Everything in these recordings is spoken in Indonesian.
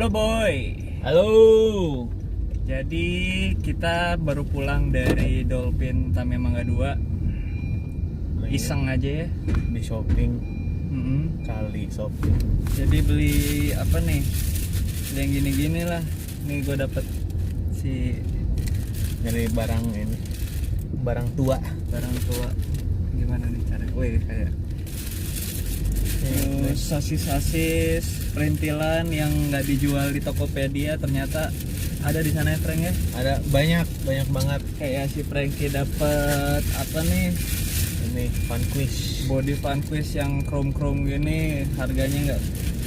Halo boy. Halo. Jadi kita baru pulang dari Dolphin Tamiya Mangga 2. Iseng aja ya. Di shopping. Kali shopping. Jadi beli apa nih? Yang gini-gini lah. Nih gue dapet nyari barang ini. Barang tua. Gimana nih cara? Wih kayak terus sasis-sasis perintilan yang nggak dijual di Tokopedia ternyata ada di sana ya Frank ya. Ada banyak banget. Kayak si Franky dapet apa nih? Ini Vanquish. Body Vanquish yang chrome gini, harganya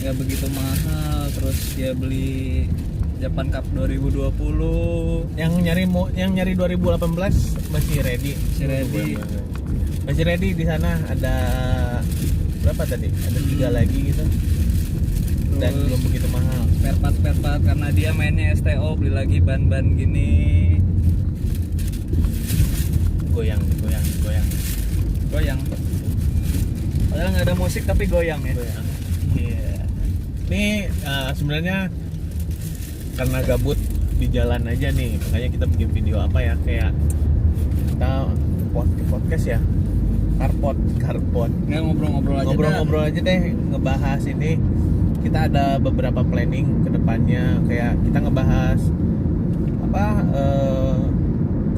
nggak begitu mahal. Terus dia beli Japan Cup 2020. Yang nyari 2018 masih ready. Masih ready di sana. Ada berapa tadi? Ada 3 lagi gitu. Dan Terus belum begitu mahal. Spare part karena dia mainnya STO, beli lagi ban-ban gini. Goyang. Padahal nggak ada musik tapi goyang ya. Iya. Ini sebenarnya karena gabut di jalan aja nih, makanya kita bikin video apa ya, kayak kita podcast ya, karpot. Nggak ngobrol-ngobrol aja deh, ngebahas ini. Kita ada beberapa planning ke depannya, kayak kita ngebahas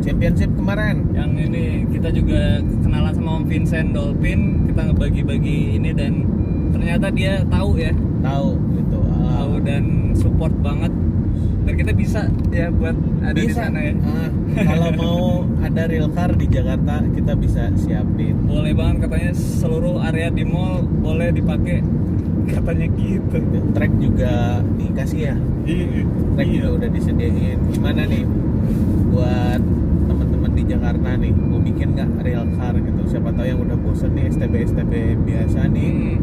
championship kemarin. Yang ini kita juga kenalan sama Om Vincent Dolphin, kita ngebagi-bagi ini dan ternyata dia tahu Gitu. tahu dan support banget. Dan kita bisa ya buat ada di Bisa. sana ya. Kalau mau ada real car di Jakarta, kita bisa siapin. Boleh banget katanya, seluruh area di mall boleh dipakai katanya gitu. Track juga dikasih ya. Track juga udah disediain. Gimana nih buat teman-teman di Jakarta nih, mau bikin nggak real car gitu? Siapa tahu yang udah bosen nih STB biasa nih,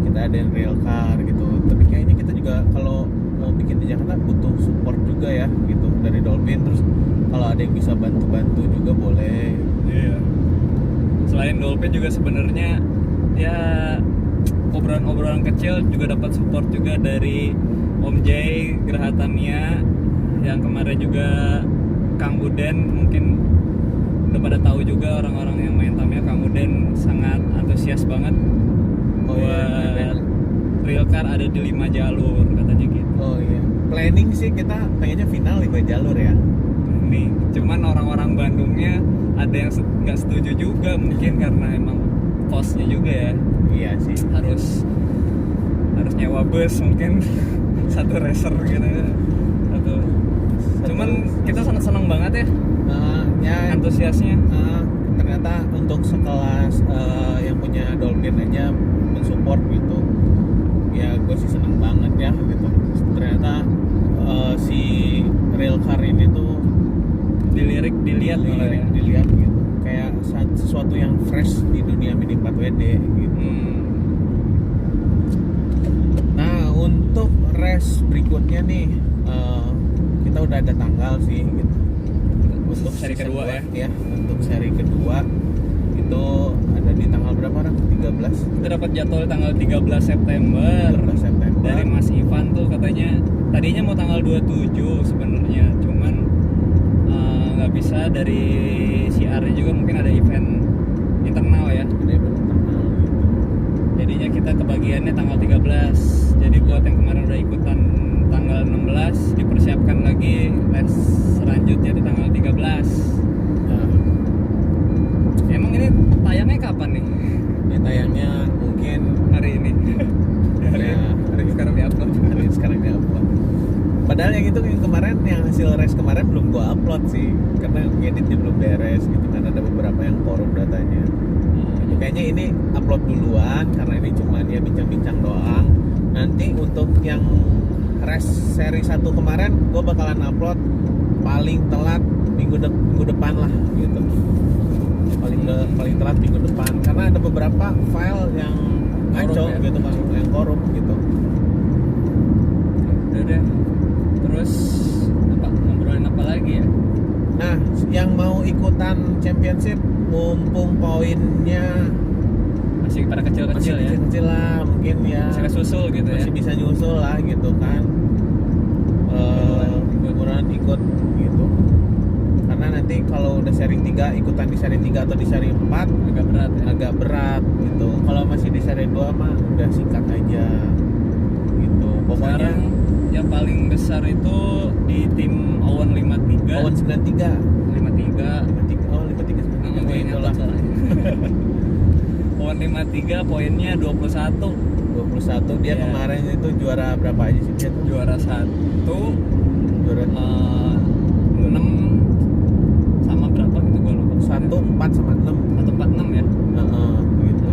kita ada yang real car gitu. Tapi kayaknya kita juga kalau mau bikin di Jakarta butuh support juga ya gitu dari Dolphin. Terus kalau ada yang bisa bantu juga boleh. Iya. Selain Dolphin juga sebenarnya ya obrolan kecil juga dapat support juga dari Om Jay Geraha Tamiya, yang kemarin juga Kang Uden, mungkin udah pada tahu juga orang-orang yang main Tamiya. Kang Uden sangat antusias banget buat real car ada di 5 jalur katanya gitu. Oh iya. Planning sih kita pengennya final 5 jalur ya. Nih, cuman orang-orang Bandungnya ada yang nggak setuju juga, mungkin karena emang costnya juga ya. Iya sih. Harus nyewa bus mungkin satu racer gitu atau cuman kita senang banget ya antusiasnya. Ternyata untuk sekelas yang punya Dolphin aja mensupport gitu ya, gue sih senang banget ya gitu. Ternyata si real car ini tuh dilihat gitu, kayak sesuatu yang fresh di dunia mini 4WD gitu. Nah untuk race berikutnya nih kita udah ada tanggal sih gitu. Untuk seri kedua ya. Untuk seri kedua itu ada di tanggal berapa orang? 13. Kita dapat jadwal tanggal 13 September. Dari Mas Ivan tuh katanya tadinya mau tanggal 27 sebenarnya, cuman nggak bisa dari CR-nya juga, mungkin ada event internal ya. Jadinya kita kebagiannya tanggal 13. Jadi buat yang kemarin udah ikutan tanggal 16 dipersiapkan lagi les selanjutnya di tanggal 13. Emang ini tayangnya kapan nih? Ini tayangnya mungkin hari ini. Hari sekarang diupload. Padahal yang kemarin, yang hasil race kemarin belum gua upload sih, karena editnya belum beres gitu kan, ada beberapa yang korup datanya. Kayaknya ini upload duluan karena ini cuma dia bincang-bincang doang. Nanti untuk yang race seri 1 kemarin gua bakalan upload paling telat minggu depan lah gitu. Paling telat minggu depan karena ada beberapa file yang ngaco gitu kan, yang korup gitu. Udah. Terus ngobrolin apa lagi ya? Nah, yang mau ikutan championship mumpung poinnya masih pada kecil-kecil ya. Kecil lah, mungkin mungkin ya Bisa kesusul gitu ya. masih bisa nyusul lah gitu kan. Buruan ikut gitu. Karena nanti kalau udah sharing 3 ikutan di sharing 3 atau di sharing 4 Agak berat ya. agak berat gitu. Kalau masih di sharing 2 mah udah singkat aja gitu. Pokoknya Sekarang yang paling besar itu di tim Owen 53. Owen 93 53. 53 oh 53 Gue itu ingat lah. soalnya. Owen 53 poinnya 21. 21 dia Iya. kemarin itu juara berapa aja sih dia tuh? Juara 1 Juara 6 sama berapa gitu gue lupa. 1 4 sama 6. 146 ya. Gitu.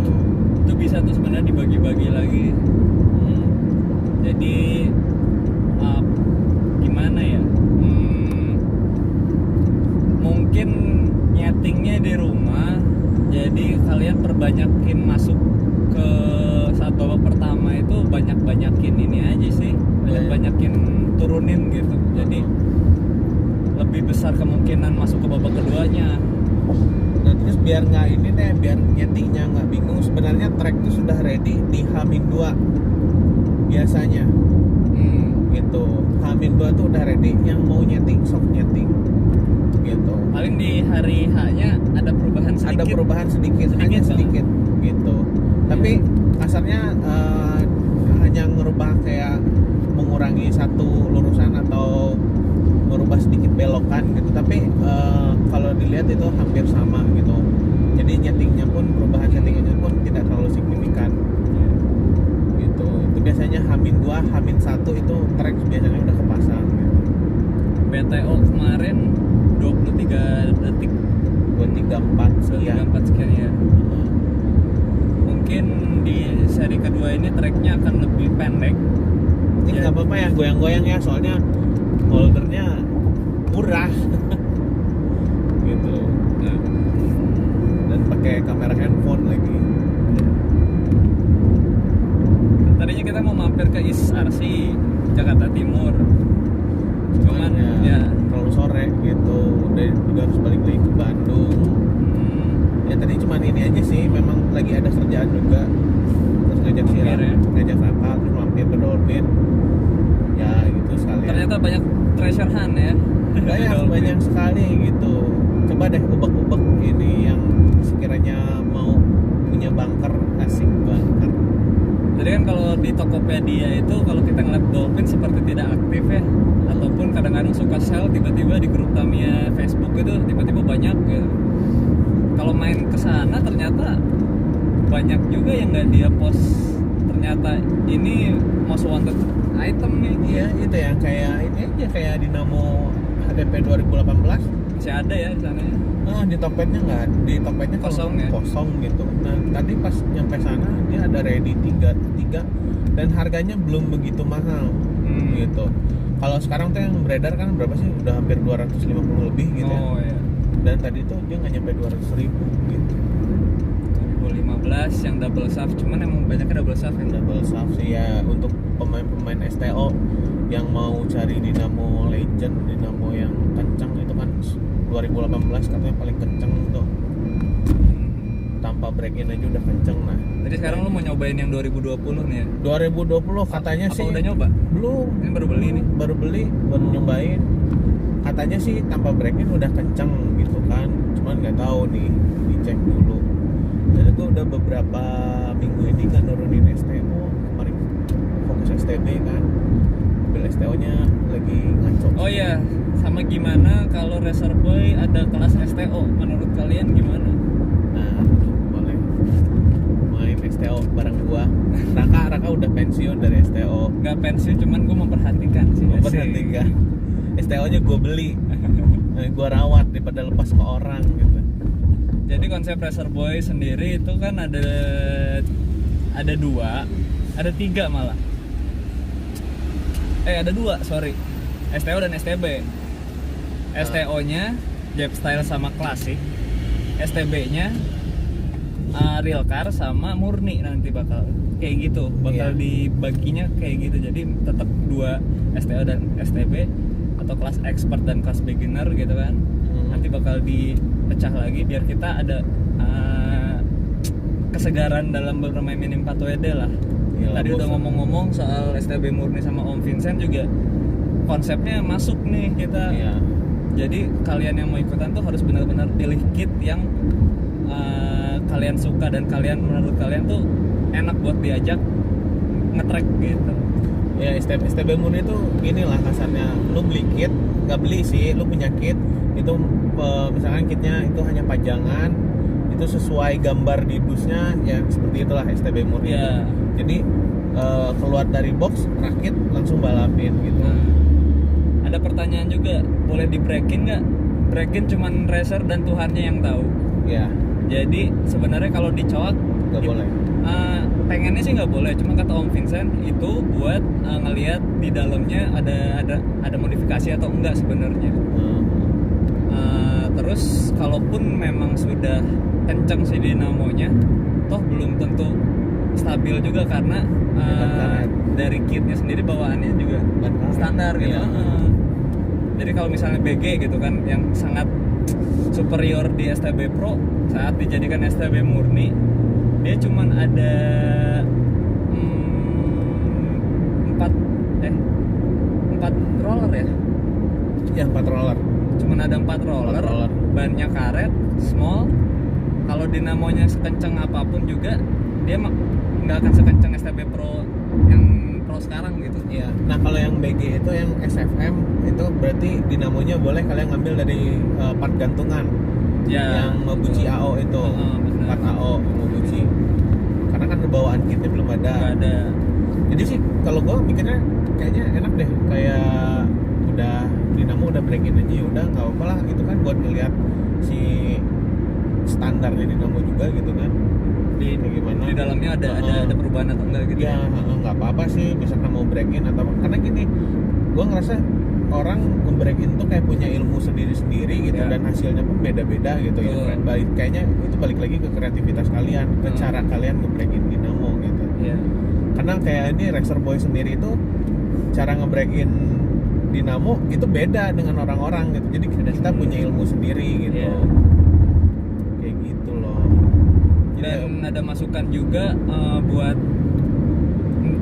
Itu bisa tuh sebenarnya dibagi-bagi lagi. Jadi gimana ya? Mungkin nyetingnya di rumah. Jadi kalian perbanyakin masuk ke saat babak pertama itu banyakin ini aja sih. Banyakin turunin gitu. Jadi lebih besar kemungkinan masuk ke babak keduanya. Nah terus biar nggak ini deh, biar nyetingnya nggak bingung, sebenarnya track itu sudah ready di H-2 biasanya gitu. H-2 tuh udah ready, yang mau nyeting sok nyeting gitu. Paling di hari H-nya ada perubahan sedikit. Ada perubahan sedikit hanya Sedikit sedikit gitu. Tapi kasarnya hanya ngerubah kayak mengurangi satu lurusan atau merubah sedikit belokan gitu. Tapi kalau dilihat itu hampir sama gitu. Jadi nyetingnya pun, perubahan settingannya pun tidak terlalu signifikan gitu. Itu biasanya H-2, H-1 itu track biasanya udah kepasang gitu. BTO kemarin 23 detik 234 sekian. 34 sekian ya. Mungkin di seri kedua ini tracknya akan lebih pendek. Ini nggak apa-apa ya, goyang-goyang ya, soalnya holdernya murah gitu. Dan pakai kamera handphone lagi. Tadinya kita mau mampir ke ISRC Jakarta Timur. Cuman ya terlalu sore gitu. Dan juga harus balik lagi ke Bandung. Ya tadi cuman ini aja sih, memang lagi ada kerjaan juga. Terus ngajak Mampir ya. ngajak kakak, terus mampir ke Dolphin. Ya gitu sekalian. ternyata banyak treasure hunt ya. banyak sekali gitu. Coba deh ubek-ubek ini yang sekiranya mau punya bunker, asik bunker. Jadi kan kalau di Tokopedia itu kalau kita ngeliat dolphin seperti tidak aktif ya, ataupun kadang-kadang suka sell tiba-tiba di grup Tamiya Facebook itu tiba-tiba banyak gitu. Kalau main ke sana ternyata banyak juga yang nggak dia post, ternyata ini most wanted item nih. Iya itu yang kayak ini aja, kayak Dinamo HDP 2018 masih ada ya di sana ya. di Tokpednya nggak, di Tokpednya Kosong ya? kosong gitu. Nah tadi pas nyampe sana dia ada ready 3 dan harganya belum begitu mahal gitu. Kalau sekarang tuh yang beredar kan berapa sih, udah hampir 250 lebih gitu ya. Oh iya. Dan tadi tuh dia nggak nyampe 200.000 gitu. 2015 yang double shaft, cuman emang banyaknya double shaft kan. Double shaft sih ya, untuk pemain-pemain STO yang mau cari Dinamo Legend, Dinamo yang kencang itu kan 2018 katanya paling kencang tuh, tanpa break in aja udah kenceng. Nah Jadi sekarang lu mau nyobain yang 2020 nih ya? 2020 katanya Apa sih udah nyoba? belum, Ini baru beli nih. baru nyobain. Katanya sih tanpa break in udah kenceng gitu kan, cuman nggak tahu nih, dicek dulu. Jadi gue udah beberapa minggu ini kan nurunin STO, kemarin fokus STB kan, mobil STO nya lagi ngaco. Oh iya, sama gimana kalau Racer Boy ada kelas STO? Menurut kalian gimana? Nah boleh main STO bareng gua. Raka udah pensiun dari STO. Nggak pensiun, cuman gue memperhatikan sih. Memperhatikan. STO nya gue beli, gue rawat daripada lepas ke orang gitu. Jadi konsep Racer Boy sendiri itu kan ada 3 malah. Ada 2, sorry. STO dan STB. STO-nya Jap Style sama klasik. STB-nya real car sama murni nanti bakal kayak gitu. Bakal dibaginya kayak gitu. Jadi tetap 2 STO dan STB atau kelas expert dan kelas beginner gitu kan. Nanti bakal dipecah lagi biar kita ada kesegaran dalam bermain Mini 4WD lah. Iyalah, tadi udah bosan. ngomong-ngomong soal STB murni sama Om Vincent juga konsepnya masuk nih kita. Iya. Jadi kalian yang mau ikutan tuh harus benar-benar pilih kit yang kalian suka dan menurut kalian tuh enak buat diajak nge-track gitu. Ya STB murni itu gini lah kasarnya, lu beli kit, nggak beli sih, lu punya kit itu misalkan kitnya itu hanya pajangan, itu sesuai gambar di busnya ya seperti itulah STB murni. Iya. Jadi keluar dari box rakit langsung balapin gitu. Nah, ada pertanyaan juga, boleh di breakin nggak? Breakin cuman racer dan Tuhannya yang tahu. Ya Jadi sebenarnya kalau dicoak nggak boleh. pengennya sih nggak boleh, cuma kata Om Vincent itu buat ngelihat di dalamnya ada modifikasi atau enggak sebenarnya. Terus kalaupun memang sudah kenceng si dinamonya, toh belum tentu stabil juga karena Ban karet. dari kitnya sendiri bawaannya juga Ban karet. standar gitu. Iya. Jadi kalau misalnya BG gitu kan yang sangat superior di STB Pro, saat dijadikan STB murni dia cuman ada 4 roller ya. Ya 4 roller. Cuman ada 4 roller, 4 roller. bannya karet, small. Kalau dinamonya sekencang apapun juga dia nggak akan sekencang STB Pro yang Pro sekarang gitu. Iya. Nah kalau yang BG itu yang SFM itu berarti dinamonya boleh kalian ngambil dari part gantungan. Ya, Yang Mabuchi betul. AO itu. Benar. Part AO Mabuchi. Karena kan bawaan kitnya belum ada. Nggak ada. Jadi sih kalau gua mikirnya kayaknya enak deh, kayak udah dinamo udah break in aja ya udah nggak apa-apa lah gitu kan buat ngeliat si standarnya dinamo juga gitu kan. Kayak gimana? Di dalamnya ada perubahan atau enggak gitu. Ya nggak apa-apa sih misalkan mau break in atau karena gini gua ngerasa orang nge-break in tuh kayak punya ilmu sendiri-sendiri gitu Ya. dan hasilnya pun beda-beda gitu ya. Betul. Kayaknya itu balik lagi ke kreativitas kalian, ke cara kalian nge-break in dinamo gitu. Iya. Karena kayak ini Racer Boy sendiri itu cara nge-break in dinamo itu beda dengan orang-orang gitu. Jadi kita punya ilmu sendiri gitu. Iya. Kayak gitu loh. Dan ada masukan juga buat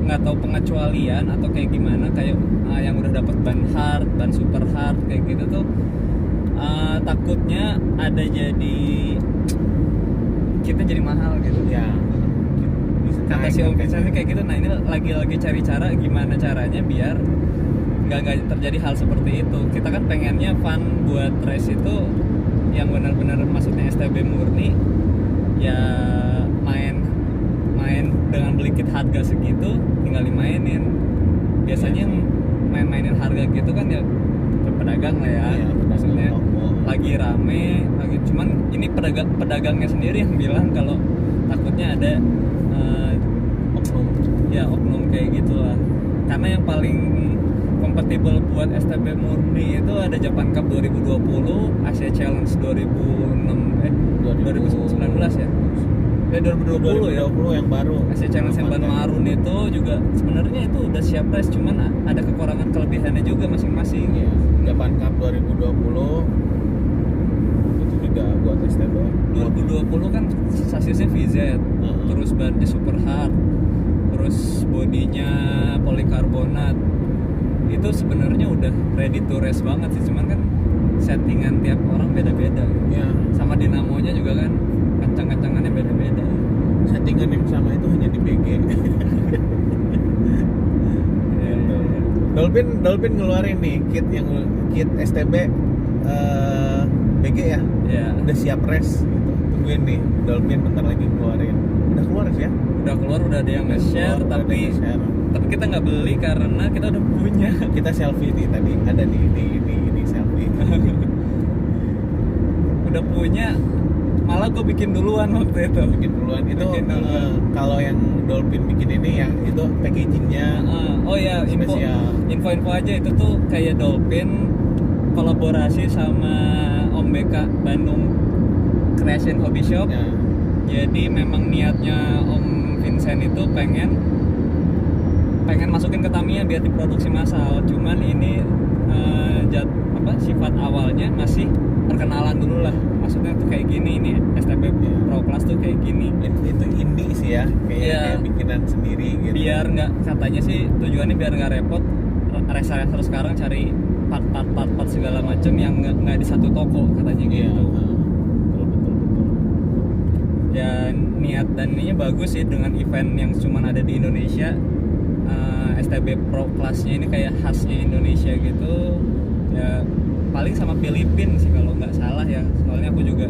nggak tahu pengecualian atau kayak gimana, kayak yang udah dapat ban hard, ban super hard kayak gitu tuh takutnya ada jadi kita jadi mahal gitu. Ya. Kata si Om Vincent kayak gitu. Nah ini lagi cari cara gimana caranya biar nggak terjadi hal seperti itu. Kita kan pengennya fun buat race itu yang benar-benar maksudnya STB murni ya, main dengan beli kit harga segitu tinggal dimainin. Biasanya yang main-mainin harga gitu kan ya pedagang lah ya, Iya, maksudnya toko. lagi rame lagi, cuman ini pedagangnya sendiri yang bilang kalau takutnya ada Oknum. ya oknum kayak gitulah. Karena yang paling kompatibel buat STB murni itu ada Japan Cup 2020, Asia Challenge 2019 ya. 2020 ya. 2020 yang baru. Asia Challenge yang ban marun itu juga sebenarnya itu udah siap race, cuman ada kekurangan kelebihannya juga masing-masing. Iya. Japan Cup 2020 itu juga buat STB. 2020 kan sasisnya VZ, terus bannya super hard, terus bodinya polikarbonat. Itu sebenarnya udah ready to race banget sih, cuman kan settingan tiap orang beda-beda. Ya, Sama dinamonya juga kan kencang-kencangannya beda-beda. settingan yang sama itu hanya di BG. Iya. Dolphin ngeluarin nih kit STB BG ya. Ya, Udah siap race gitu. Tungguin nih Dolphin bentar lagi ngeluarin. Udah keluar sih ya? udah keluar, udah ada yang nge-share, Keluar, udah ada yang nge-share. tapi kita nggak beli karena kita udah punya. Kita selfie nih tadi ada nih ini selfie. Udah punya, malah gue bikin duluan waktu itu. Bikin duluan itu Bikin duluan. kalau yang Dolphin bikin ini yang itu packagingnya Oh ya, spesial. info aja itu tuh kayak Dolphin kolaborasi sama Om BK Bandung Creation Hobby Shop. Ya. Jadi memang niatnya Om Vincent itu pengen masukin ke Tamiya biar diproduksi massal. Cuman ini sifat awalnya masih perkenalan dulu lah. Maksudnya tuh kayak gini, ini STB Pro Plus tuh kayak gini. Itu indie sih ya ya, kayaknya Iya. kayak bikinan sendiri gitu. Biar nggak, katanya sih tujuannya biar nggak repot reseller sekarang cari part segala macam yang nggak di satu toko katanya Iya, gitu. betul. Ya niat dan ininya bagus sih dengan event yang cuma ada di Indonesia. STB Pro kelasnya ini kayak khasnya Indonesia gitu. Ya paling sama Filipina sih kalau nggak salah ya. Soalnya aku juga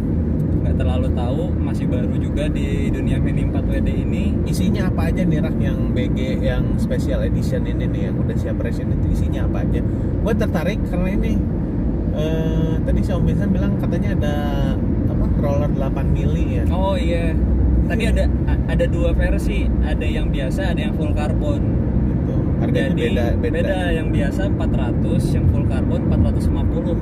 nggak terlalu tahu, masih baru juga di dunia Mini 4 WD ini. Isinya apa aja nih Rak, yang BG yang special edition ini nih yang udah siap resin itu isinya apa aja? Gue tertarik karena ini tadi Xiaomi San bilang katanya ada apa roller 8 mili ya. Oh iya. Tadi ada dua versi, ada yang biasa, ada yang full carbon. Gitu. Harganya Jadi beda, yang biasa 400, yang full carbon 450.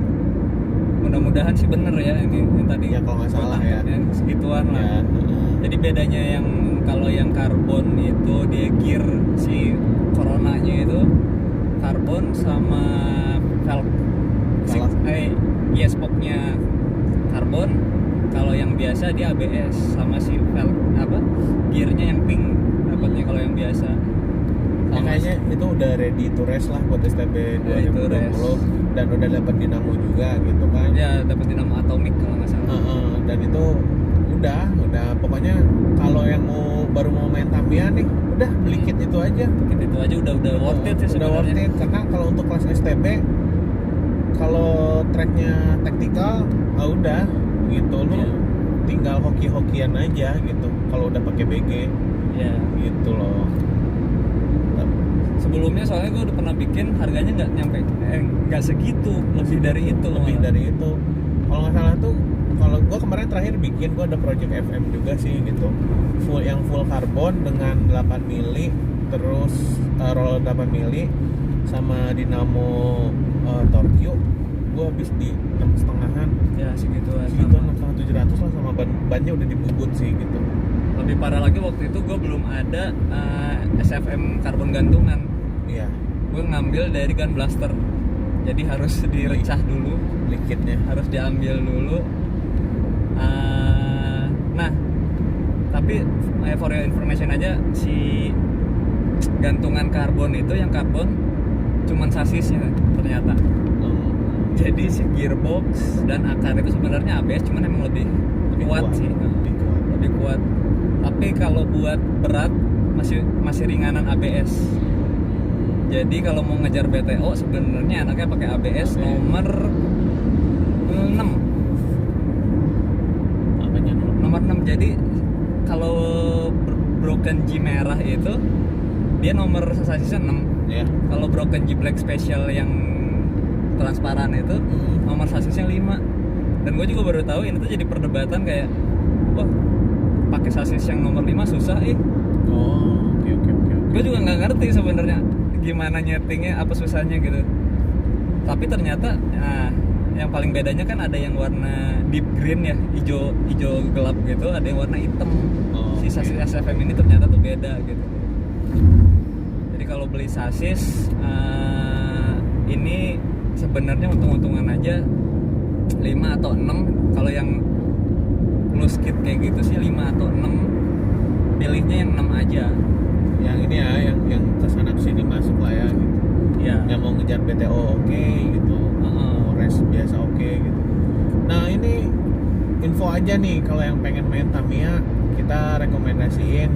Mudah-mudahan sih bener ya ini yang tadi. Ya kalau nggak salah ya. Segituan lah. Ya, Jadi bedanya yang kalau yang karbon itu dia gear si coronanya itu karbon sama valve spoknya karbon. Kalau yang biasa dia ABS sama si valve apa gearnya yang pink dapatnya kalau yang biasa. Ya, kayaknya itu udah ready to race lah buat STB Ready to 2020 race. dan udah dapat dinamo juga gitu kan. Ya dapat dinamo atomic kalau nggak salah. Dan itu udah pokoknya kalau yang baru mau main Tamiya nih udah beli kit itu aja. Itu aja udah worth it sih Udah worth sebenarnya. it karena kalau untuk kelas STB kalau tracknya taktikal udah gitu lu Iya. tinggal hoki-hokian aja gitu kalau udah pakai BG Ya. gitu loh. Sebelumnya soalnya gue udah pernah bikin, harganya nggak segitu, lebih dari itu. Lebih malah. dari itu kalau nggak salah tuh, kalau gue kemarin terakhir bikin gue ada project FM juga sih gitu, full carbon dengan 8 mili terus roller 8 mili sama dinamo Torque. Gue habis di 6,5-an Ya segituan. segitu, 6,5 700 lah, sama bannya udah dibubut sih gitu. Lebih parah lagi waktu itu gue belum ada SFM karbon gantungan. Iya, Gue ngambil dari gun blaster. Jadi harus direcah dulu, liquidnya. harus diambil dulu. Nah, tapi for your information aja, si gantungan karbon itu yang karbon cuman sasisnya ternyata. Jadi si gearbox dan akar itu sebenarnya ABS, cuman emang lebih kuat sih, Lebih kuat. lebih kuat. Tapi kalau buat berat masih ringanan ABS. Jadi kalau mau ngejar BTO sebenarnya anaknya pakai ABS nomor 6. Apanya Nomor 6. Jadi kalau Broken G merah itu dia nomor sasisnya 6. ya? Kalau Broken G Black Special yang transparan itu nomor sasisnya 5. Dan gue juga baru tahu ini tuh jadi perdebatan kayak, wah pakai sasis yang nomor 5 susah Oh, oke. Gue juga nggak ngerti sebenarnya gimana nyetingnya, apa susahnya gitu. Tapi ternyata yang paling bedanya kan ada yang warna deep green ya, hijau gelap gitu, ada yang warna hitam. Si sasis SFM ini ternyata tuh beda gitu. Jadi kalau beli sasis ini sebenarnya untung-untungan aja 5 atau 6. Kalau yang loose kit kayak gitu sih 5 atau 6, pilihnya yang 6 aja. Yang ini ya, yang kesana kesini masuk lah ya gitu. Ya. Yang mau ngejar BTO oke gitu, mau race biasa oke gitu. Nah ini info aja nih, kalau yang pengen main Tamiya kita rekomendasiin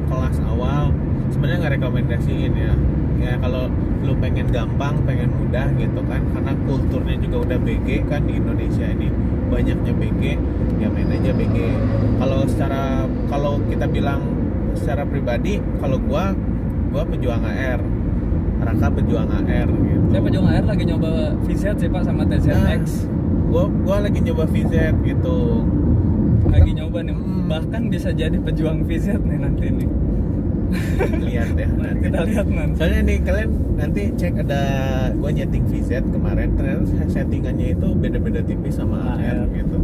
kelas awal. Sebenarnya nggak rekomendasiin ya. Ya kalau lu pengen gampang, pengen mudah gitu kan, karena kulturnya juga udah BG kan di Indonesia ini, banyaknya BG, ya main aja BG. Kalau kita bilang secara pribadi, kalau gua pejuang AR, Raka pejuang AR gitu. Saya pejuang AR lagi nyoba VZ sih Pak sama TZX. Gua lagi nyoba VZ gitu. Lagi nyoba nih, bahkan bisa jadi pejuang VZ nih nanti nih. Lihat ya nanti. Kita lihat nanti. Soalnya nih kalian nanti cek, ada gua nyeting VZ kemarin, ternyata settingannya itu beda-beda tipis sama AR gitu.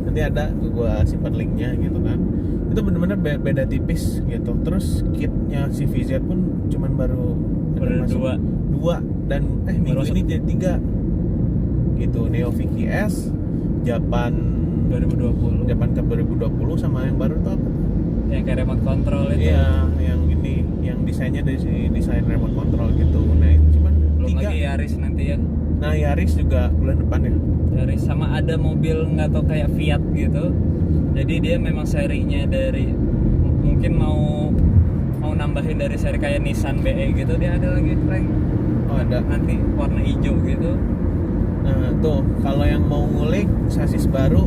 Nanti ada gua simpan linknya gitu kan. Itu bener-bener beda tipis gitu. Terus kitnya si VZ pun cuman baru masuk 2 dan minggu ini jadi 3 gitu. Neo Vicky S, Japan 2020. Cup 2020 sama yang baru tuh apa? yang kayak remote control itu. Iya, yang ini, yang desainnya dari desain remote control gitu. Nah itu cuman Belum 3. lagi Yaris nanti ya. Nah Yaris juga bulan depan ya. Yaris sama ada mobil nggak tau kayak Fiat gitu. Jadi dia memang serinya dari mungkin mau nambahin dari seri kayak Nissan BE gitu, dia ada lagi Frank. Oh ada. Nanti warna hijau gitu. Nah tuh kalau yang mau ngulik sasis baru,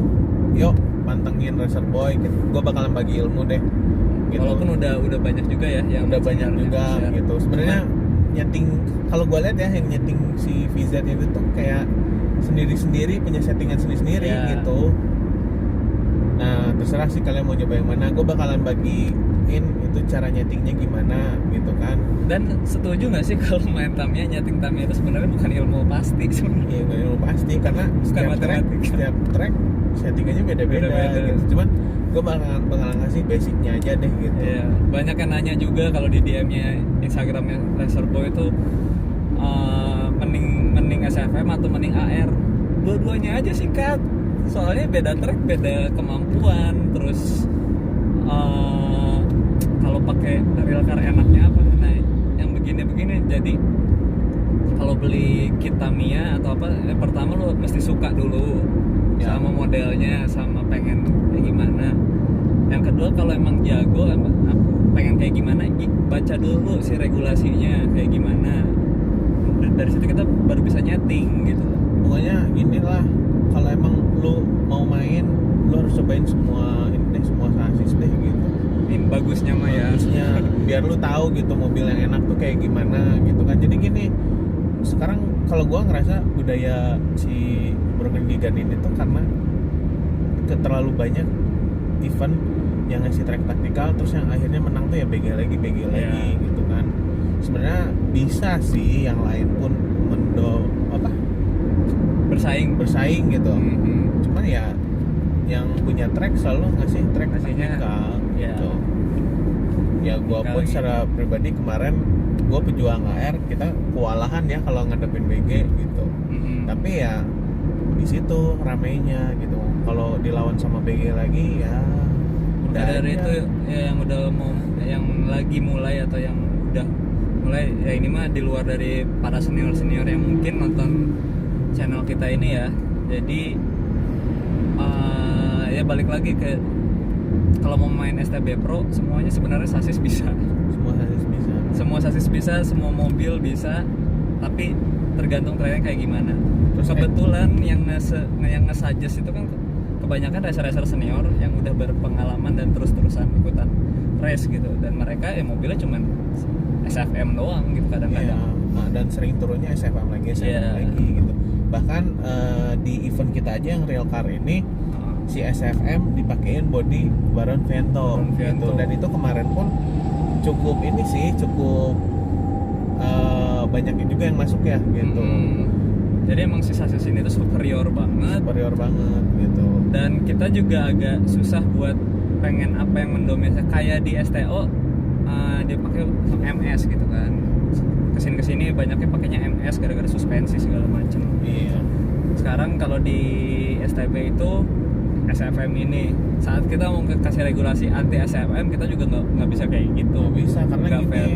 yuk pantengin Racer Boy. Gitu. Gue bakalan bagi ilmu deh. Gitu. Walaupun udah banyak juga ya yang udah banyak juga share. gitu. Sebenarnya nyeting, kalau gue lihat ya yang nyeting si VZ itu tuh kayak sendiri-sendiri, punya settingan sendiri-sendiri Ya. gitu. Nah terserah sih kalian mau nyoba yang mana. Gue bakalan bagiin itu cara nyetingnya gimana gitu kan. Dan setuju nggak sih kalau main Tamiya, nyeting Tamiya itu sebenarnya bukan ilmu pasti sebenarnya. Iya gak ilmu pasti karena setiap track settingannya beda-beda Beda-beda. gitu. Cuman gue bakalan ngasih basicnya aja deh gitu. Iya, banyak yang nanya juga kalau di DM-nya Instagramnya Racer Boy itu mending SFM atau mending AR. Dua-duanya aja singkat. Soalnya beda track, beda kemampuan. Terus kalau pakai real car enaknya apa? Nah, yang begini-begini. Jadi kalau beli kit Tamiya atau apa, pertama lo mesti suka dulu Ya. sama modelnya, sama pengen kayak gimana. Yang kedua kalau emang jago, pengen kayak gimana, baca dulu sih regulasinya kayak gimana. Dari situ kita baru bisa nyeting gitu. Pokoknya gini lah, kalau emang lu mau main, lu harus cobain semua ini deh, semua sasis deh gitu. Ini bagusnya mah ya. Bagusnya biar lu tahu gitu mobil yang enak tuh kayak gimana gitu kan. Jadi gini, sekarang kalau gua ngerasa budaya si Broken Gigan ini tuh karena terlalu banyak event yang ngasih track taktikal, terus yang akhirnya menang tuh ya BG lagi Yeah. gitu kan. Sebenarnya bisa sih yang lain pun bersaing gitu. Cuman ya yang punya track selalu ngasih track Ngasihnya, taktikal ya. gitu. Ya gua Taktikal pun gitu. secara pribadi kemarin gua pejuang AR, kita kewalahan ya kalau ngadepin BG gitu. Tapi ya di situ ramainya gitu. Kalau dilawan sama BG lagi ya udah Dari aja. itu ya, yang udah mau, yang lagi mulai atau yang udah mulai ya, ini mah di luar dari para senior yang mungkin nonton channel kita ini ya. Jadi ya balik lagi ke kalau mau main STB Pro, semuanya sebenarnya sasis bisa. Semua sasis bisa. Semua mobil bisa, tapi tergantung tracknya kayak gimana. Terus Kebetulan yang nge-suggest itu kan kebanyakan racer-racer senior yang udah berpengalaman dan terus-terusan ikutan race gitu, dan mereka ya mobilnya cuman SFM doang gitu Iya, kadang-kadang. nah, dan sering turunnya SFM lagi Iya. gitu. Bahkan di event kita aja yang real car ini si SFM dipakein body Baron Vento Baron gitu. Vento. Dan itu kemarin pun cukup banyak juga yang masuk ya gitu. Jadi emang si sasis ini tuh superior banget, Superior banget gitu. dan kita juga agak susah buat pengen apa yang mendominasi. Kayak di STO dia pakai MS gitu kan, kesini banyaknya pakainya MS gara-gara suspensi segala macem. Iya. Sekarang kalau di STB itu SFM ini, saat kita mau kasih regulasi anti SFM, kita juga nggak bisa kayak gitu. Nggak bisa karena Nggak fair.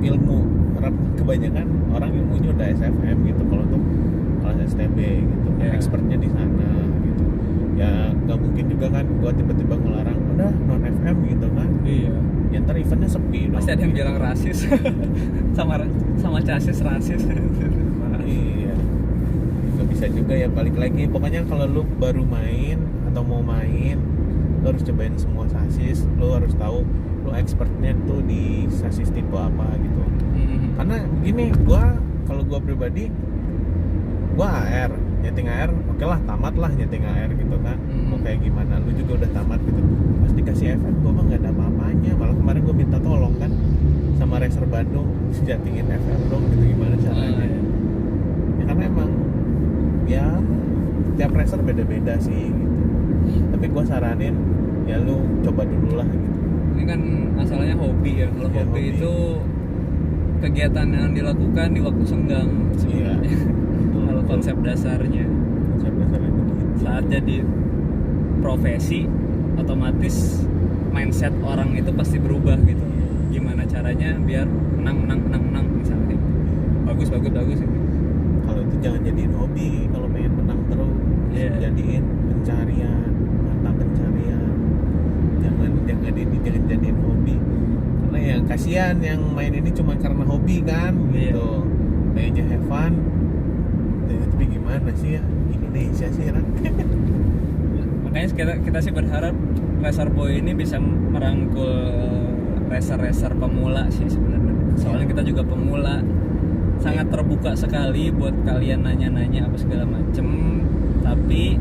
ilmu kebanyakan orang ilmunya udah SFM gitu. Kalau untuk kelas STB gitu kan Iya. expertnya di sana gitu. Ya nggak mungkin juga kan gua tiba-tiba ngelarang udah non FM gitu kan. Iya. Ya ntar eventnya sepi dong. Pasti ada yang gitu. bilang rasis sama chassis rasis. Iya. Nggak bisa juga ya, balik lagi. Pokoknya kalau lu baru main atau mau main, lu harus cobain semua sasis. Lu harus tahu lu expertnya tuh di sasis tipe apa gitu. Karena gini, kalau gua pribadi, gua AR, nyeting AR, oke lah, tamat lah nyeting AR gitu kan. Mau kayak gimana, lu juga udah tamat gitu. Pas dikasih FM, gua mah nggak ada apa-apanya. Malah kemarin gua minta tolong kan sama Racer Bandung, sejatingin FM dong gitu, gimana caranya. Ya karena emang ya tiap racer beda-beda sih gitu. Tapi gua saranin ya lu coba dulu lah gitu. Ini kan masalahnya hobi ya. Kalau Iya, hobi hobi. itu kegiatan yang dilakukan di waktu senggang sebenarnya. Kalau konsep dasarnya. Konsep dasarnya begitu. Saat jadi profesi, otomatis mindset orang itu pasti berubah gitu. Gimana caranya biar menang misalnya. Bagus itu. Kalau itu jangan jadiin hobi, kalau pengen menang terus. Iya. Jadiin pencarian, mata pencarian. Jangan jadiin hobi. Karena yang kasihan yang main ini cuma karena hobi kan, Iya. gitu. Kayaknya have fun. Tapi gimana sih ya Indonesia sih, Ran? Makanya kita sih berharap Racer Boy ini bisa merangkul racer pemula sih sebenarnya. Soalnya kita juga pemula, sangat terbuka sekali buat kalian nanya-nanya apa segala macem. Tapi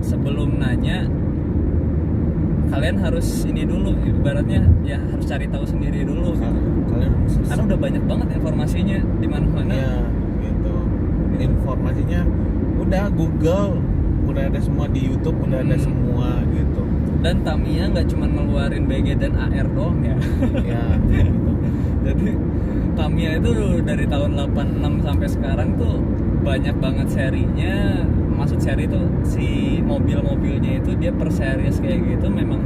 sebelum nanya, kalian harus ini dulu, ibaratnya ya harus cari tahu sendiri dulu. Kalian Karena udah banyak banget informasinya di mana-mana. ya gitu. Informasinya udah Google, udah ada semua di YouTube, udah ada semua gitu. Dan Tamiya nggak cuma ngeluarin BG dan AR doang ya. Ya gitu. Jadi Tamiya itu dari tahun 86 sampai sekarang tuh banyak banget serinya. Maksud seri itu si mobil-mobilnya itu dia per series kayak gitu, memang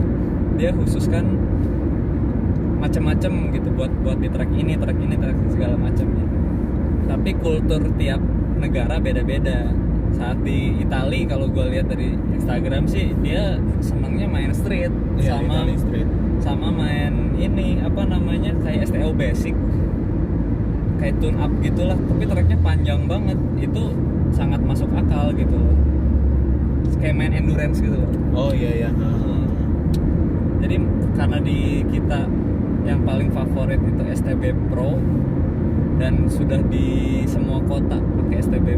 dia khususkan macam-macam gitu buat di track ini segala macamnya. Tapi kultur tiap negara beda-beda. Saat di Itali kalau gue lihat dari Instagram sih dia senangnya main street, Ya, sama Italy Street. sama main ini apa namanya kayak STO basic, kayak tune up gitulah, tapi tracknya panjang banget. Itu sangat masuk akal gitu loh, kayak main endurance gitu loh. Oh iya ya. Jadi karena di kita yang paling favorit itu STB Pro, dan sudah di semua kota pakai STB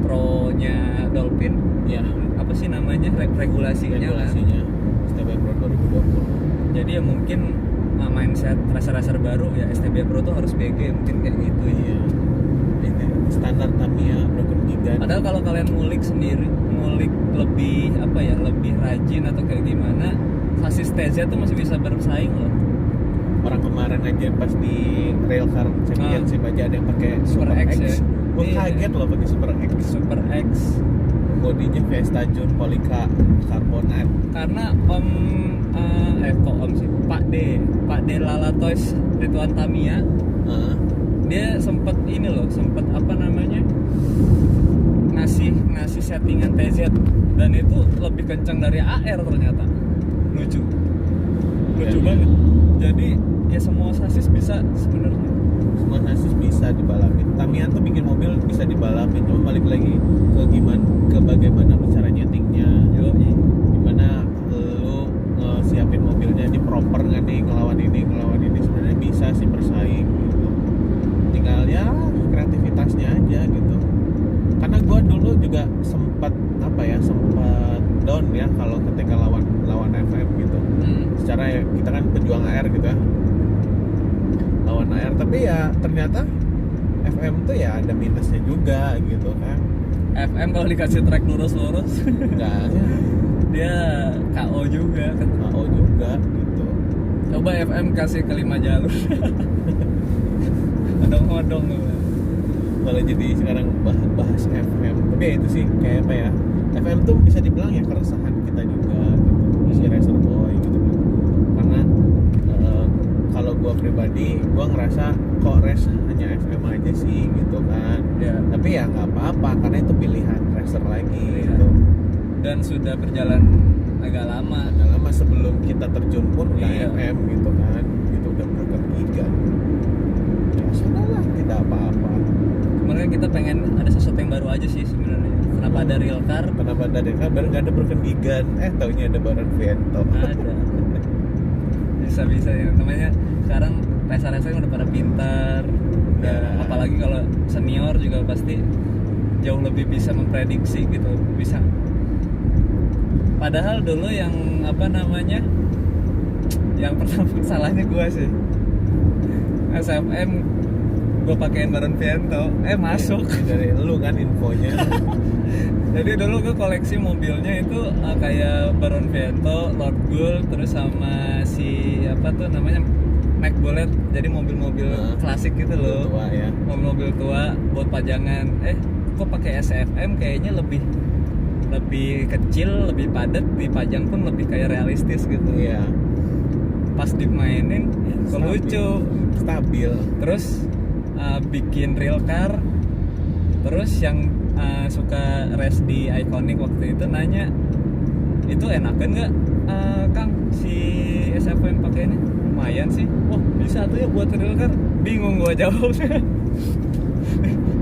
Pro-nya Dolphin. Ya, Apa sih namanya? Regulasinya kan. STB Pro 2020. Jadi ya mungkin mindset racer-racer baru ya STB Pro tuh harus BG, mungkin kayak gitu ya. Iya. Ini standar Tamiya broken gigan. Padahal kalau kalian ngulik sendiri, ngulik lebih apa ya, lebih rajin atau kayak gimana, sasis TZ tuh masih bisa bersaing loh. Orang kemarin aja pas di Railcar Championship aja ada yang pakai Super Super X X. ya. Gue Iya. kaget loh pakai Super X. Super X. Bodinya Fiesta Jun Polika Carbonate. Karena Pak D Lala Toys Ridwan Tamiya, dia sempet ini loh, sempet apa namanya, ngasih settingan TZ, dan itu lebih kencang dari AR ternyata. Lucu Iya. banget. Jadi ya semua sasis bisa sebenarnya. Semua sasis bisa dibalamin. Tamiya tuh bikin mobil bisa dibalamin, cuma balik lagi ke bagaimana cara nyetingnya. Yoi. Gimana lu siapin mobilnya ini proper nggak nih, ngelawan ini sebenarnya bisa sih bersaing gitu. Tinggal ya kreativitasnya aja gitu. Karena gua dulu juga sempat down ya kalau ketika lawan FM gitu. Secara ya, kita kan pejuang AR gitu ya, lawan AR, tapi ya ternyata FM tuh ya ada minusnya juga gitu kan. FM kalau dikasih track lurus Enggak ya, dia KO juga kan. KO juga gitu. Coba FM kasih ke 5 jalur. Odong-odong. Malah jadi sekarang bahas FM, tapi ya itu sih kayak apa ya, FM tuh bisa dibilang ya keresahan kita juga gitu, si Racer Boy gitu kan. Karena kalau gua pribadi gua ngerasa kok race hanya FM aja sih gitu kan Ya. tapi ya nggak apa-apa karena itu pilihan racer lagi Iya. gitu. Dan sudah berjalan agak lama. Nggak lama sebelum kita terjun pun udah Iya. FM gitu kan, gitu udah broken giga ya sudahlah, tidak apa-apa. Kemarin kita pengen ada sesuatu yang baru aja sih sebenarnya. Kenapa ada real car? Kenapa ada kan baru nggak ada broken gigan, taunya ada Baron Viento. Ada. Bisa ya. Namanya sekarang racer-racer udah pada pintar. Udah, Ya. apalagi kalau senior juga pasti jauh lebih bisa memprediksi gitu. Bisa. Padahal dulu yang apa namanya? Yang pertama salahnya gua sih. SFM gue pakein Baron Viento, masuk. Dari lu kan infonya. Jadi dulu gue koleksi mobilnya itu kayak Baron Viento, Lord Gould, terus sama si apa tuh namanya Mac Bullet. Jadi mobil-mobil klasik gitu loh. Tua ya. Mobil-mobil tua buat pajangan. Kok pakai SFM kayaknya lebih lebih kecil, lebih padat, dipajang pun lebih kayak realistis gitu. Iya. Pas dimainin kok Stabil. lucu. Stabil. Terus bikin real car. Terus yang suka race di Iconic waktu itu nanya, itu enakan nggak Kang si SFM pakai ini? Lumayan sih. Oh bisa tuh ya buat real car. Bingung gua jawabnya.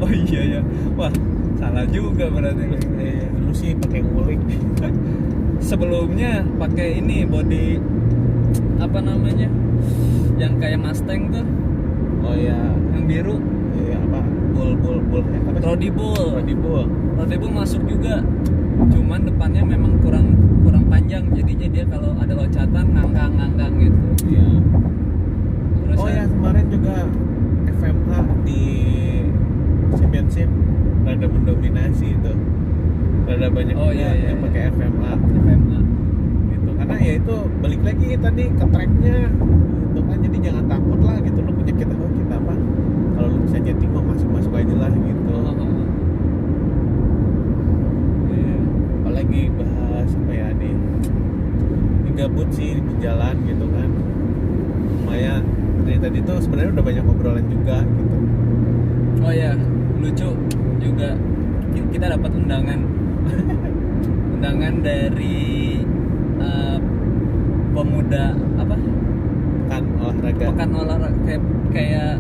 Oh iya ya. Wah salah juga berarti. Lu sih pakai ngulik. Sebelumnya pakai ini body apa namanya? Yang kayak Mustang tuh, Oh ya. yang biru. Iya apa? Bull apa sih? Rodi Bull. Rodi Bull. Rodi Bull masuk juga. Cuman depannya memang kurang panjang, jadinya dia kalau ada loncatan ngangkang gitu. Iya. Terus Oh ya, kemarin juga FMH di championship rada mendominasi itu. Rada banyak Oh, juga iya, iya, yang iya. pakai FMH FMA. gitu. Karena ya itu balik lagi tadi ke tracknya gitu kan, jadi jangan takut lah gitu. Lu punya kita apa? Kalau lu bisa jetting mah masuk aja lah gitu. Iya. Apalagi bahas apa ya nih? Ini gabut sih di jalan gitu kan. Lumayan. Dari tadi tuh sebenarnya udah banyak obrolan juga gitu. Oh ya, lucu juga kita dapat undangan dari pemuda apa? Pekan olahraga. Pekan olahraga kayak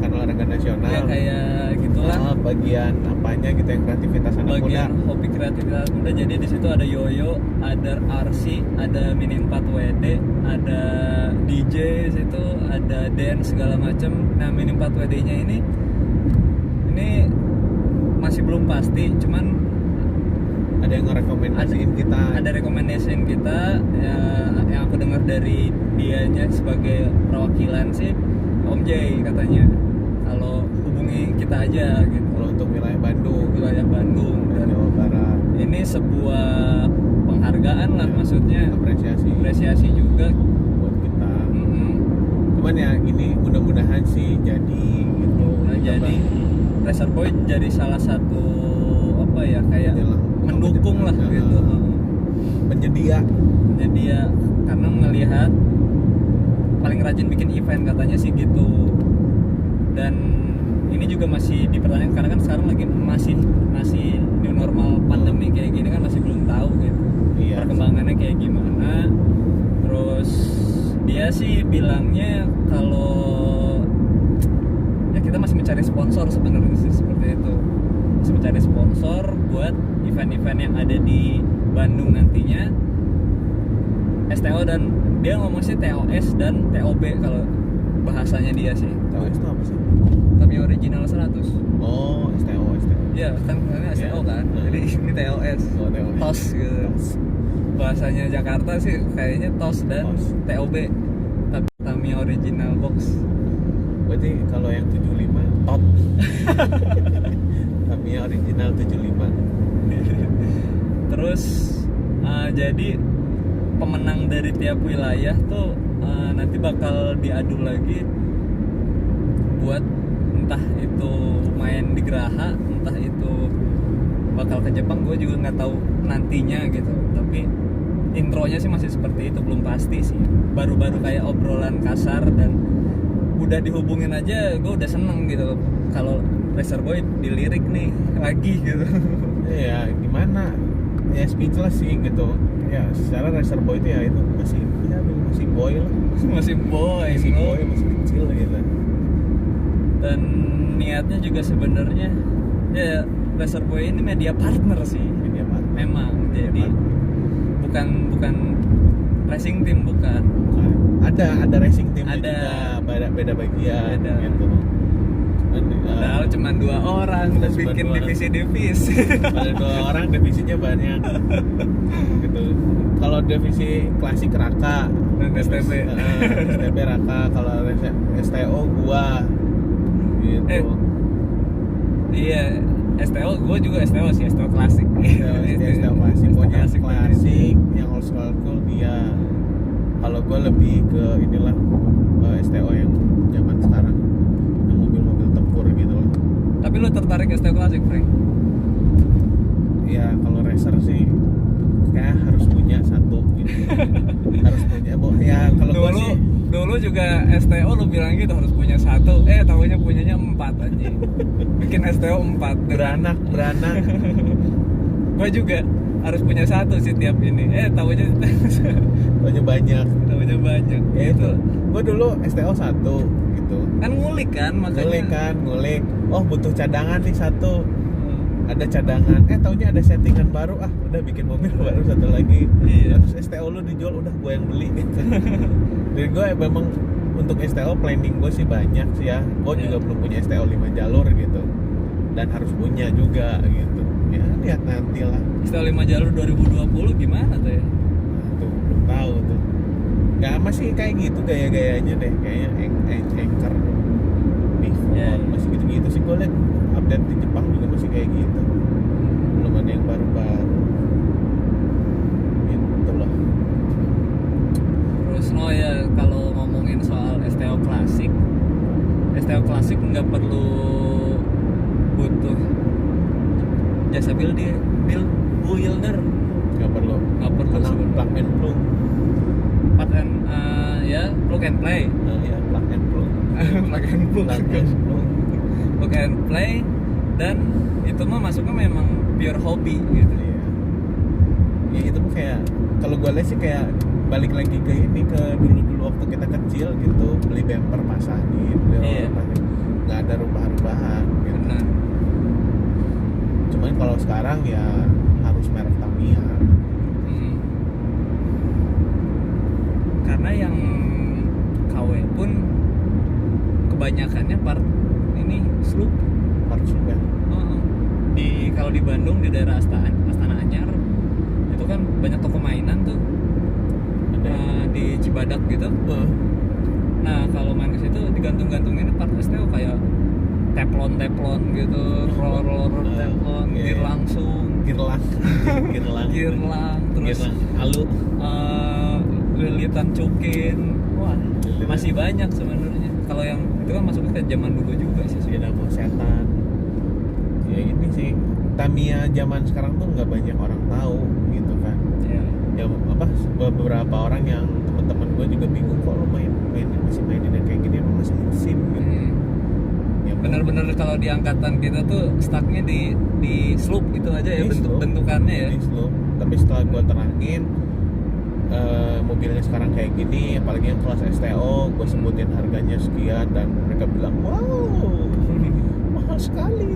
Pekan olahraga nasional. ya kayak gitulah. Bagian apanya gitu yang kreativitas anak muda. Bagian hobi kreativitas muda. Jadi di situ ada yoyo, ada RC, ada mini 4 WD, ada DJ di situ, ada dance segala macam. Nah, mini 4 WD-nya ini masih belum pasti, cuman Ada yang ngerekomendasiin kita. ada recommendation kita ya, yang aku dengar dari dianya sebagai perwakilan sih Om J katanya kalau hubungi kita aja gitu. Kalau untuk wilayah Bandung, Wilayah Bandung dan dan Jawa Barat, ini sebuah penghargaan lah, maksudnya apresiasi juga. buat kita. Mm-mm. Cuman ya ini mudah-mudahan sih jadi gitu. Nah, jadi Racer Boy jadi salah satu apa ya kayak mendukung lah gitu. Penyedia. Jadi ya karena melihat paling rajin bikin event katanya sih gitu. Dan ini juga masih dipertanyakan karena kan sekarang lagi masih new normal pandemi kayak gini kan, masih belum tahu gitu. Iya. Perkembangannya kayak gimana. Terus dia sih bilangnya kalau ya kita masih mencari sponsor sebenarnya sih, seperti itu. Masih mencari sponsor buat event-event yang ada di Bandung nantinya. STO dan dia ngomong sih TOS dan TOB kalau bahasanya dia sih. TOS itu apa sih? Tapi original 100. Oh, STO. Iya, kan karena STO kan. Jadi ini TOS. Oh, TOS. TOS gitu. Bahasanya Jakarta sih kayaknya TOS dan TOS. TOB. Tapi Tamiya original box. Berarti kalau yang 75 top. Tamiya original 75. Terus jadi pemenang dari tiap wilayah tuh nanti bakal diadu lagi buat entah itu main di Geraha, entah itu bakal ke Jepang. Gue juga nggak tahu nantinya gitu, tapi intronya sih masih seperti itu, belum pasti sih. Baru-baru kayak obrolan kasar dan udah dihubungin aja gue udah seneng gitu kalau Racer Boy dilirik nih lagi gitu. Ya gimana, ya speechless sih gitu ya. Secara Racer Boy itu ya itu masih boy lah, Masih boy, masih bro. boy, masih kecil gitu. Dan niatnya juga sebenarnya ya Racer Boy ini media partner sih Media partner. memang. Jadi bukan racing team, bukan. Ada racing team Ada. juga, beda bagian Beda. gitu. Padahal cuma 2 orang Udah tuh cuma bikin 2 orang. divisi-divisi. Pada 2 orang divisinya banyak gitu. Kalau divisi klasik Raka Dan STB. STB Raka, kalau STO gua gitu. Iya, STO gue juga STO sih, STO klasik. STO klasik, pokoknya Klasik. klasik yang old school dia. Kalau gua lebih ke inilah STO yang zaman sekarang, yang mobil-mobil tempur gitu loh. Tapi lu tertarik STO klasik, Frank? ya kalau racer sih kayak harus punya satu gitu. Harus punya ya kalau gua Dulu sih dulu juga STO lu bilang gitu harus punya satu, tahunya punyanya 4 anjing. Bikin STO 4 beranak Gua juga harus punya satu sih tiap ini. Tahunya banyak. tahunya banyak. Ya itu gua dulu STO 1 gitu. Kan ngulik kan makanya. Ngulik. Oh, butuh cadangan nih satu. Ada cadangan, taunya ada settingan baru, udah bikin mobil baru satu lagi. Iya. Terus STO lu dijual, udah gue yang beli gitu. Jadi gue memang untuk STO planning gue sih banyak sih ya. Gue juga belum punya STO 5 jalur gitu. Dan harus punya juga gitu. Ya lihat nanti lah. STO 5 jalur 2020 gimana tuh ya? Nah, tuh belum tahu tuh. Gak masih kayak gitu gaya-gayanya deh, kayaknya anchor nih, Ya, ya. masih gitu-gitu sih. Gue liat update di Jepang juga masih kayak gitu. Belum ada yang baru-baru. Gitu loh. Terus ya kalau ngomongin soal STO klasik nggak perlu butuh jasa builder, Gak perlu. Karena sebenarnya. plug and plug. Plug and play. Ya plug and plug. Plug and plug. Plug and play, dan itu mah masuknya memang pure hobi gitu. Iya. Ya itu mah kayak kalau gue lihat sih kayak balik lagi ke ini, ke dulu waktu kita kecil gitu, beli bumper pasangin, Iya. nggak ada rubah-rubahan gitu. Benar. Cuman kalau sekarang ya harus merek Tamiya. Karena yang KW pun kebanyakannya part ini sloop. Part juga. Kalau di Bandung di daerah Astana Anyar itu kan banyak toko mainan tuh. Ada. Di Cibadak gitu. Nah kalau main ke situ digantung-gantungin part STO kayak teflon gitu, roller teflon, Iya. gear langsung, Girlang, terus halu. lilitan cukin. Wah, masih banyak sebenarnya. Kalau yang itu kan masuknya ke zaman dulu juga sih. Dinamo setan. Ya ini sih Tamiya zaman sekarang tuh nggak banyak orang tahu gitu kan. Ya. Ya beberapa orang yang teman-teman gue juga bingung kok lo masih mainin yang kayak gini, lo masih musim gitu. Ya, Bener-bener kalau di angkatan kita tuh stucknya di sloop gitu aja ya, Di sloop. bentukannya ya. Di sloop. Tapi setelah gue terangin mobilnya sekarang kayak gini, apalagi yang kelas STO, gue sebutin harganya sekian dan mereka bilang wow mahal sekali.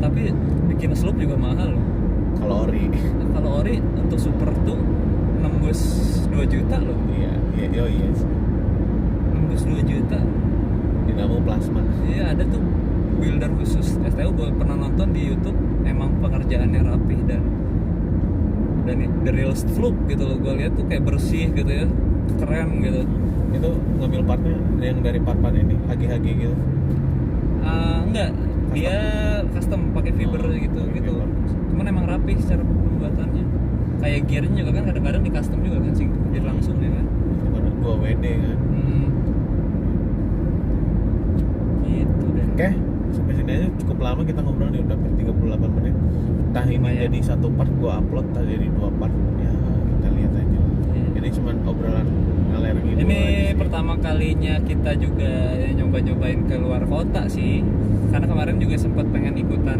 Tapi bikin sloop juga mahal loh. Kalau ori. Kalau ori untuk super tuh nembus 2 juta loh. Iya sih. Nembus 2 juta. Dinamo plasma. Iya, ada tuh builder khusus STO, gue pernah nonton di YouTube. Emang pekerjaannya rapih dan the real sloop gitu loh. Gue lihat tuh kayak bersih gitu ya, keren gitu. Itu ngambil partnya yang dari part-part ini HG gitu. Enggak, dia custom pakai fiber gitu. Fiber. Cuman emang rapih secara pembuatannya. Kayak gearnya juga kan kadang-kadang di custom juga kan sih, gear langsung ya kan. Itu karena 2 WD kan. Gitu deh. Oke, sampai sini aja cukup lama kita ngobrol nih, udah hampir 38 menit. Entah ini Lumayan. jadi 1 part gua upload, entah jadi 2 part. Ya, kita lihat aja. Iya. Ini cuman obrolan ngaler gitu. Ini aja sih. pertama kalinya kita juga nyoba-nyobain ke luar kota sih. Karena kemarin juga sempat pengen ikutan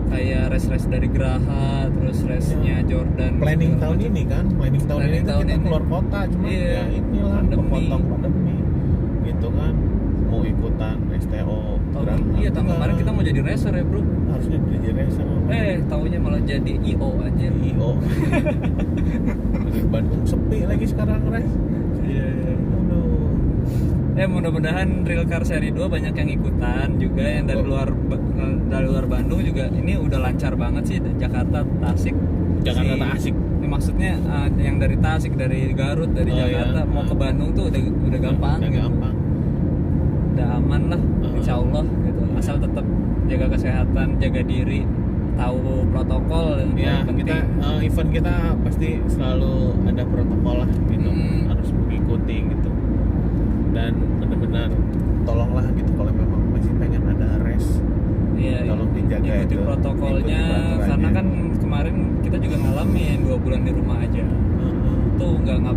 kayak race dari Graha, terus race-nya Jordan. Planning segala tahun macam. ini kan, planning tahun Planning ini kan tahun kita ini. keluar kota, cuma Iya, ya inilah pandemi. kepotong pandemi. Gitu kan, mau ikutan STO Graha. Iya, tahun kemarin kita mau jadi racer ya bro. harusnya jadi racer. Taunya malah jadi IO aja. IO. Di Bandung sepi lagi sekarang, Res. Iya. Aduh. Mudah-mudahan Real Car Seri 2 banyak yang ikutan juga, yang dari luar Bandung juga. Ini udah lancar banget sih, Jakarta, Tasik. Tasik. Maksudnya yang dari Tasik, dari Garut, dari Jakarta iya. mau ke Bandung tuh udah gampang. Udah gitu. gampang. Udah aman lah, insya Allah gitu. Asal tetap jaga kesehatan, jaga diri, tahu protokol yang Ya, paling kita penting. event kita pasti selalu ada protokol lah gitu. Harus mengikuti gitu. Dan benar-benar tolonglah gitu kalau memang masih pengen ada race. Iya, Tolong dijaga ikuti itu. protokolnya, Ikuti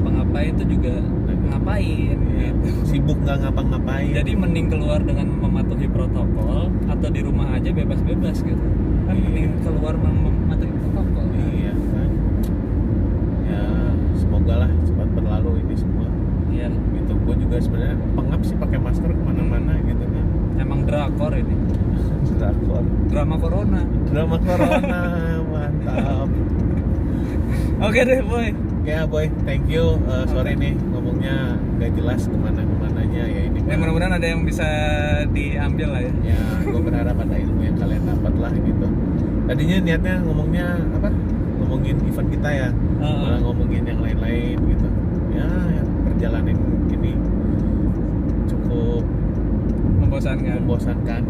ngapa-ngapain tuh juga ngapain Iya, gitu. sibuk nggak ngapa-ngapain. Jadi mending keluar dengan mematuhi protokol atau di rumah aja bebas-bebas gitu. Kan Iya. mending keluar mematuhi protokol. Iya kan. Ya semoga lah cepat berlalu ini semua. Iya. Gitu. Gue juga sebenarnya pengap sih pakai masker kemana-mana gitu kan. Emang drakor ini. Drakor. Drama corona. Drama corona mantap. Oke deh, boy. Oke ya boy, thank you. Sorry nih ngomongnya gak jelas kemana-kemananya ya ini. Ya mudah-mudahan ada yang bisa diambil lah ya. Ya, gue berharap ada ilmu yang kalian dapat lah gitu. Tadinya niatnya ngomongnya apa? Ngomongin event kita ya, malah ngomongin yang lain-lain gitu. Ya, perjalanan ini cukup membosankan.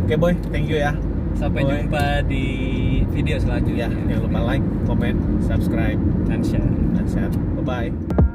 Oke boy, thank you ya. Sampai Boy. jumpa di video selanjutnya. Ya, jangan lupa like, comment, subscribe, Dan share. dan share. Bye bye.